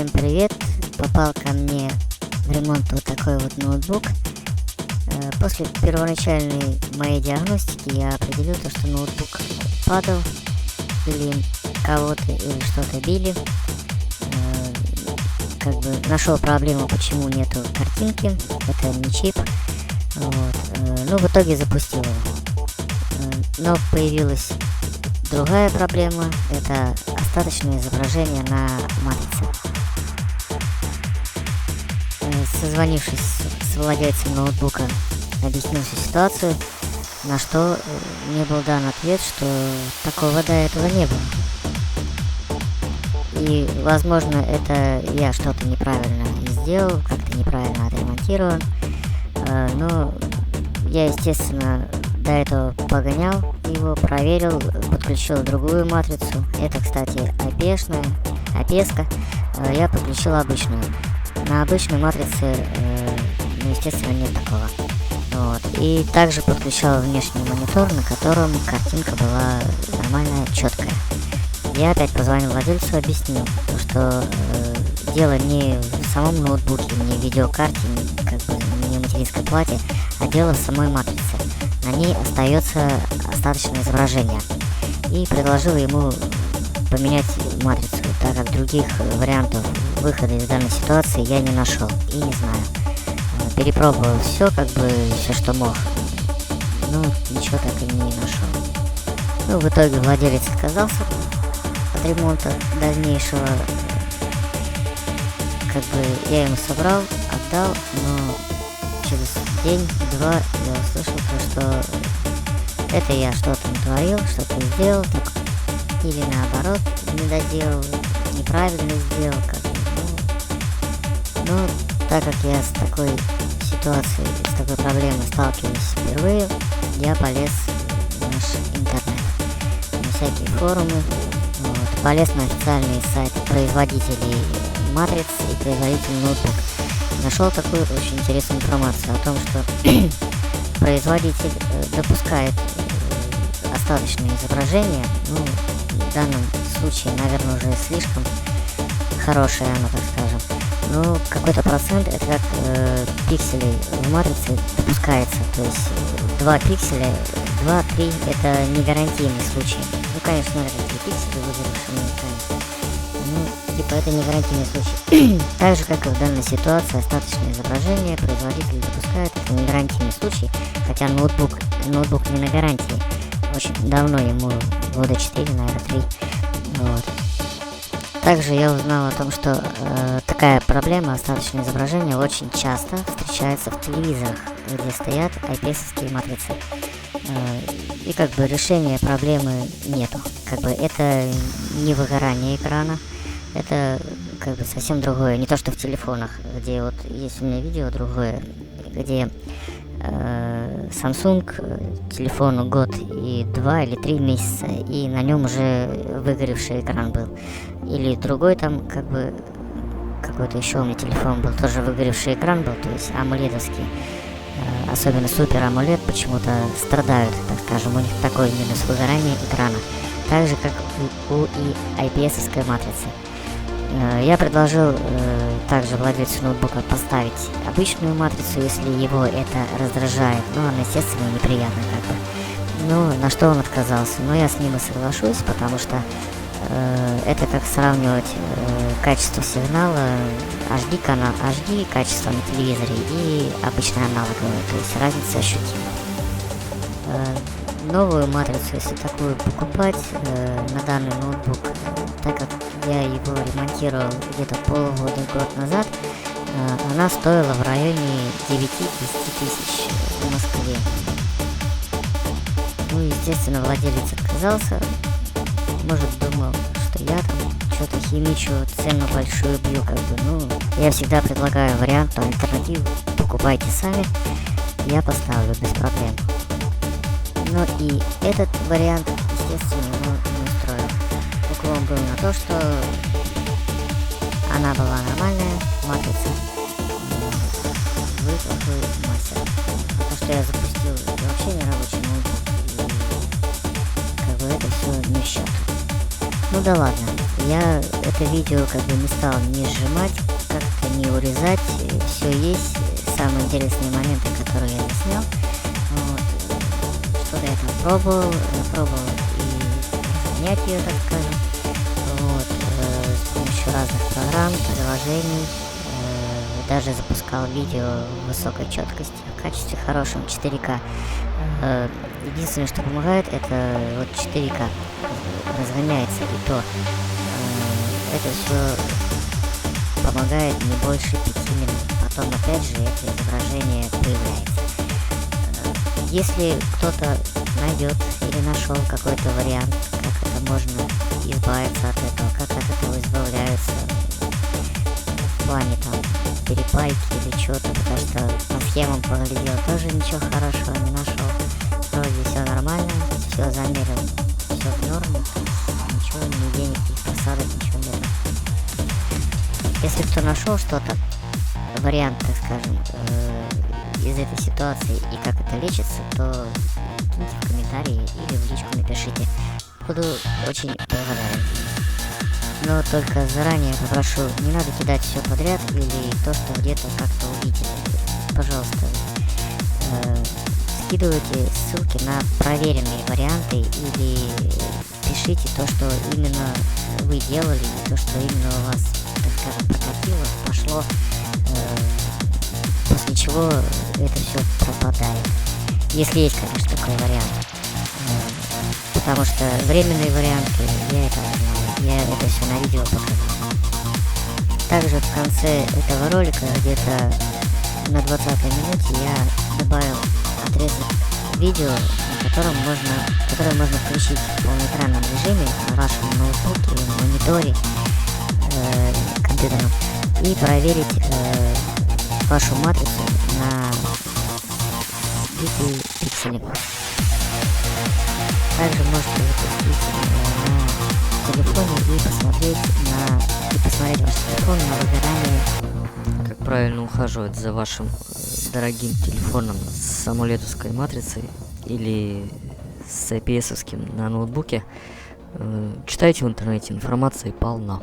Всем привет! Попал ко мне в ремонт вот такой вот ноутбук. После первоначальной моей диагностики я определил то, что ноутбук падал, или кого-то, или что-то били. Нашел проблему, почему нету картинки, это не чип. В итоге запустил его. Но появилась другая проблема, это остаточное изображение на матрице. Созвонившись с владельцем ноутбука, объяснил всю ситуацию, на что мне был дан ответ, что такого до этого не было. И, возможно, это я что-то неправильно сделал, как-то неправильно отремонтировал. Но я, естественно, до этого погонял его, проверил, подключил другую матрицу. Это, кстати, опеска. Я подключил обычную. На обычной матрице, естественно, нет такого. И также подключал внешний монитор, на котором картинка была нормальная, четкая. Я опять позвонил владельцу, объяснил, что дело не в самом ноутбуке, не в видеокарте, не в материнской плате, а дело в самой матрице. На ней остается остаточное изображение. И предложил ему поменять матрицу, так как других вариантов выхода из данной ситуации я не нашел и не знаю. Перепробовал все, все, что мог, но ничего так и не нашел. В итоге владелец отказался от ремонта дальнейшего. Я ему собрал, отдал, но через день-два я услышал то, что это я что-то натворил, что-то сделал, или наоборот не доделал, неправильно сделал, Но так как я с такой ситуацией, с такой проблемой сталкиваюсь впервые, я полез в наш интернет, на всякие форумы, полез на официальные сайты производителей матриц и производителей ноутбук. Нашел такую очень интересную информацию о том, что производитель допускает остаточные изображения. В данном случае, наверное, уже слишком хорошее оно, так скажем. Какой-то процент, это как пикселей в матрице допускается. То есть 2 пикселя, 2-3 это не гарантийный случай. Конечно, такие пиксели выгоревшие на экране. Это не гарантийный случай. Так же, как и в данной ситуации, остаточное изображение производитель допускает, это не гарантийный случай, хотя ноутбук не на гарантии. Очень давно, ему года 4, наверное, 3. Также я узнал о том, что такая проблема, остаточное изображение, очень часто встречается в телевизорах, где стоят IPS-овские матрицы. И решения проблемы нету. Это не выгорание экрана, это совсем другое. Не то, что в телефонах, где есть у меня видео другое, где Samsung телефону год и 2 или 3 месяца, и на нем уже выгоревший экран был. Или другой какой-то еще у меня телефон был, тоже выгоревший экран был, то есть амоледовский. Особенно супер AMOLED почему-то страдают, так скажем, у них такой минус выгорания экрана. Так же, как у IPS-овской матрицы. Я предложил также владельцу ноутбука поставить обычную матрицу, если его это раздражает. Она, естественно, неприятно на что он отказался. Но я с ним и соглашусь, потому что это как сравнивать качество сигнала HD качество на телевизоре и обычное аналоговое, то есть разница ощутима. Новую матрицу, если такую покупать на данный ноутбук, так как я его ремонтировал где-то полгода-год назад, она стоила в районе 9-10 тысяч в Москве. Естественно, владелец отказался. Может, думал, что я что-то химичу, цену большую бью, Я всегда предлагаю вариант, альтернативу, покупайте сами, я поставлю без проблем. И этот вариант, естественно, его не устроил. Уклон был на то, что она была нормальная, матрица в плохой массе. То, что я запустил, это вообще не рабочий ноутбук, и это все не в счет. Ну да ладно, я это видео как бы не стал ни сжимать, как-то не урезать, все есть, самые интересные моменты, которые я заснял. Вот. Что до этого пробовал, я пробовал и снять ее, так скажем, вот, с помощью разных программ, приложений, даже запускал видео в высокой четкости, в качестве хорошем 4К. Единственное, что помогает, это вот 4К разгоняется, и то это все помогает не больше 5 минут. Потом опять же это изображение появляется. Если кто-то найдет или нашел какой-то вариант, как это можно избавиться от этого, как от этого избавляются в плане там перепайки или что-то, потому что по схемам поглядел, тоже ничего хорошего не нашел. Вроде все нормально, все замерил, все в норму, ничего, нигде никаких просадок, ничего нет. Если кто нашел что-то, вариант, так скажем, из этой ситуации и как это лечится, то киньте в комментарии или в личку напишите. Буду очень благодарен. Но только заранее попрошу, не надо кидать все подряд или то, что где-то как-то увидели. Пожалуйста, скидывайте ссылки на проверенные варианты или пишите то, что именно вы делали, и то, что именно у вас, так скажем, прокатило, пошло, после чего это все пропадает. Если есть, конечно, такой вариант. Потому что временные варианты, я это знаю, я это все на видео показал. Также в конце этого ролика, где-то на 20-й минуте, я добавил отрезок видео, которое можно включить в полноэкранном режиме на вашем ноутбуке или мониторе компьютерном и проверить вашу матрицу на сбитые пиксели. Также можете запустить на телефоне и посмотреть ваш телефон на выгорание. Как правильно ухаживать за вашим дорогим телефоном с амулетовской матрицей или с IPS-овским на ноутбуке, читайте в интернете, информации полно.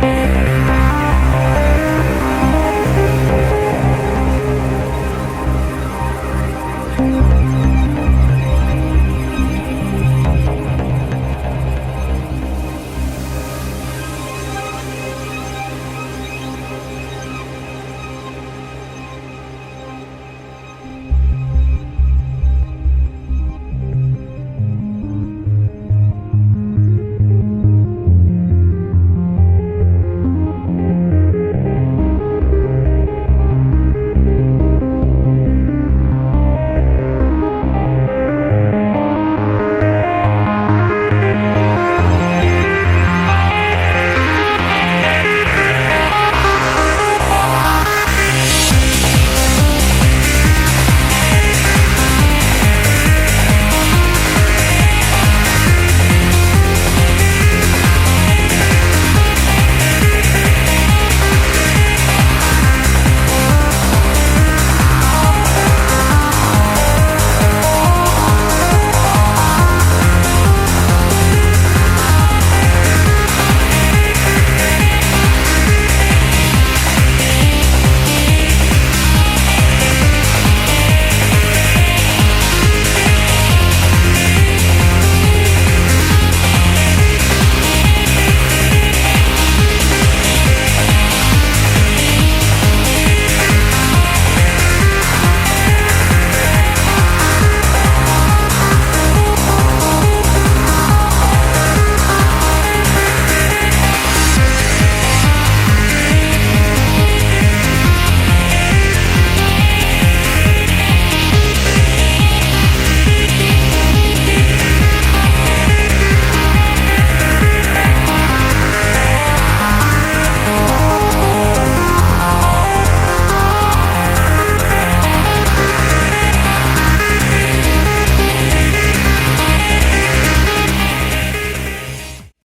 Пока.